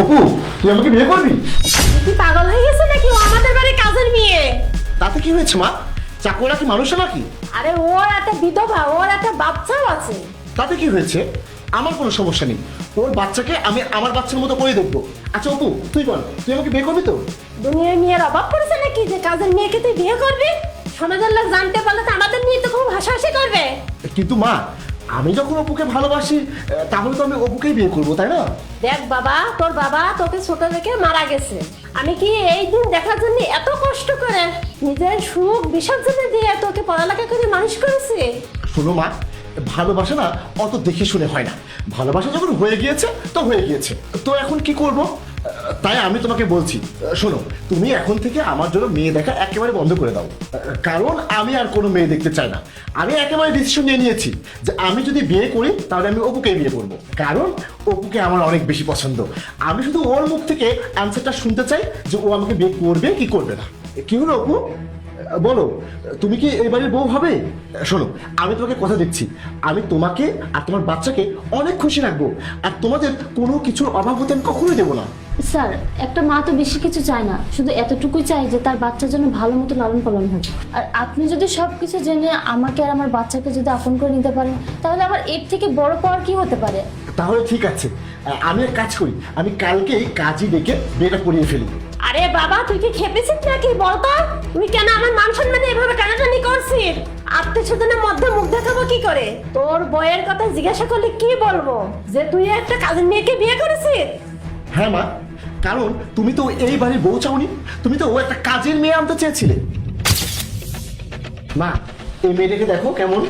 অপু, তুই আমাকে বিয়ে করবি? কি পাগল হয়ে গেছে নাকি? ও আমাদের বাড়ির কাজের মেয়ে। তাতে কি হয়েছে মা? চাকরা কি মানুষ নাকি? আরে ওর একটা বিধবা, ওর একটা বাচ্চাও আছে। তাতে কি হয়েছে? আমার কোনো সমস্যা নেই, ওর বাচ্চাকে আমি আমার বাচ্চার মতো করে দেখবো। আচ্ছা অপু, তুই বল, তুই আমাকে বিয়ে করবি তো? দুনিয়ার মেয়ের অভাব পড়েছে নাকি যে কাজের মেয়েকে তুই বিয়ে করবি? সমাজের লোক জানতে পারলে তো আমাদের নিয়ে তো খুব হাসাহাসি করবে। কিন্তু মা, আমি যখন অপুকে ভালোবাসি তাহলে তো আমি অপুকেই বিয়ে করবো, তাই না? দেখ বাবা, তোর বাবা তোকে ছোট থেকে মারা গেছে। আমি কি এই দিন দেখার জন্য এত কষ্ট করে নিজের সুখ বিসর্জনে দিয়ে তোকে পড়ালেখা করে মানুষ করেছি? শোনো মা, ভালোবাসা না অত দেখে শুনে হয় না। ভালোবাসা যখন হয়ে গিয়েছে তো হয়ে গিয়েছে, তো এখন কি করব? তাই আমি তোমাকে বলছি, শোনো, তুমি এখন থেকে আমার জন্য মেয়ে দেখা একেবারে বন্ধ করে দাও। কারণ আমি আর কোনো মেয়ে দেখতে চাই না। আমি একেবারে ডিসিশন নিয়ে নিয়েছি যে আমি যদি বিয়ে করি তাহলে আমি অপুকেই বিয়ে করব। কারণ অপুকে আমার অনেক বেশি পছন্দ। আমি শুধু ওর মুখ থেকে অ্যান্সারটা শুনতে চাই যে ও আমাকে বিয়ে করবে কি করবে না। কি হলো অপু, বলো, তুমি কি এই বাড়ির বউ হবে? শোনো, আমি তোমাকে কথা দিচ্ছি, আমি তোমাকে আর তোমার বাচ্চাকে অনেক খুশি রাখবো, আর তোমাদের কোনো কিছুর অভাব হতে আমি কখনোই দেবো না। স্যার, একটা মা তো বেশি কিছু চায় না, শুধু এতটুকুই চায় যে তার বাচ্চার জন্য ভালো মতো লালন পালন হোক। আর আপনি যদি সবকিছু জেনে আমাকে আর আমার বাচ্চাকে যদি আপন করে নিতে পারেন, তাহলে আমার এর থেকে বড় পাওয়ার কি হতে পারে? তাহলে ঠিক আছে, আমি এক কাজ করি, আমি কালকেই কাজী ডেকে বিয়েটা করিয়ে ফেলি। আরে বাবা, তুই কি খেপেছিস নাকি? বলতো তুই কেন আমার মান সম্মানে এভাবে টানাটানি করছিস? আত্মীয় স্বজনের মধ্যে মুখ দেখাবো কি করে? তোর বইয়ের কথা জিজ্ঞাসা করলে কি বলবো? যে তুই একটা কাজের মেয়েকে বিয়ে করেছিস? হ্যাঁ মা, কারণ তুমি তো এই বাড়ির বউ চাওনি, তুমি তো ও একটা কাজের মেয়ে আনতে চেয়েছিলে। মা, এই মেয়েটাকে দেখো কেমন।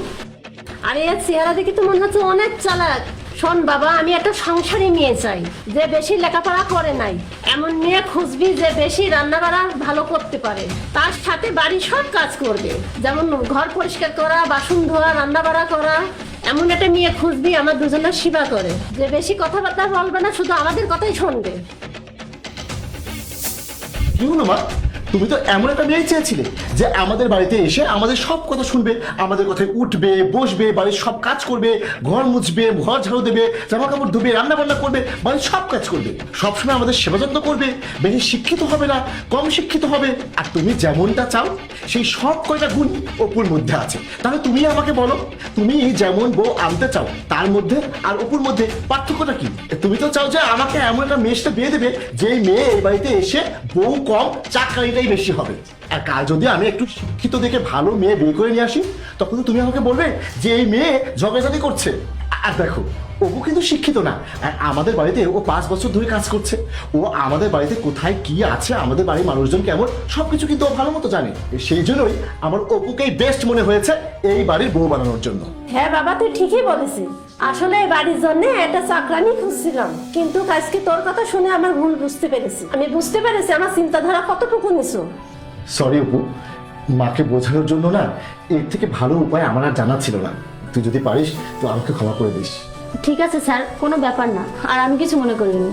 আরে এর চেহারা দেখে তো মনে হচ্ছে অনেক চালাক। শোন বাবা, আমি একটা সংসারী মেয়ে চাই, যে বেশি লেখাপড়া করে নাই। এমন মেয়ে খুঁজবি যে বেশি রান্না বাড়া ভালো করতে পারে, তার সাথে বাড়ির সব কাজ করবে, যেমন ঘর পরিষ্কার করা, বাসন ধোয়া, রান্না বাড়া করা। এমন একটা মেয়ে খুঁজবি আমার দুজনের সেবা করে, যে বেশি কথাবার্তা বলবে না, শুধু আমাদের কথাই শুনবে। কি হলো মা, তুমি তো এমন একটা মেয়ে চেয়েছিলে যে আমাদের বাড়িতে এসে আমাদের সব কথা শুনবে, আমাদের কথায় উঠবে, বসবে, বাড়ির সব কাজ করবে, ঘর মুছবে, ঘর ঝাড়ু দেবে, জামা কাপড় ধুবে, রান্না বান্না করবে, বাড়ির সব কাজ করবে, সবসময় আমাদের সেবা যত্ন করবে, বেশি শিক্ষিত হবে না, কম শিক্ষিত হবে। আর তুমি যেমনটা চাও সেই সব কয়টা গুণ অপুর মধ্যে আছে। তাহলে তুমি আমাকে বলো, তুমি যেমন বউ আনতে চাও তার মধ্যে আর অপুর মধ্যে পার্থক্যটা কি? তুমি তো চাও যে আমাকে এমন একটা মেয়ের সাথে বিয়ে দেবে যে মেয়ে এই বাড়িতে এসে বউ কম, চাকরিটাই বেশি হবে। আর কাল যদি আমি একটু শিক্ষিত দেখে ভালো মেয়ে বিয়ে করে নিয়ে আসি, তখন তো তুমি আমাকে বলবে যে এই মেয়ে ঝগড়াঝাটি করছে। আর দেখো, অপু কিন্তু শিক্ষিত না, আর আমাদের বাড়িতে ও 5 বছর ধরে কাজ করছে। ও আমাদের বাড়িতে কোথায় কি আছে, আমাদের বাড়ির মানুষজন কেমন, সবকিছু কিন্তু ও ভালো মতো জানে। সেই জন্যই আমার অপুকেই বেস্ট মনে হয়েছে এই বাড়ির বউ বানানোর জন্য। হ্যাঁ বাবা, তুই ঠিকই বলেছিস। আসলে এই বাড়ির জন্য একটা চাকরানি খুঁজছিলাম, কিন্তু আজকে তোর কথা শুনে আমার ভুল বুঝতে পেরেছি। আমি বুঝতে পেরেছি আমার চিন্তাধারা কতটুকু নিছো। সরি অপু, মাকে বোঝানোর জন্য না এর থেকে ভালো উপায় আমার আর জানা ছিল না। তুই যদি পারিস তো আমাকে ক্ষমা করে দিস। ঠিক আছে স্যার, কোনো ব্যাপার না, আর আমি কিছু মনে করিনি।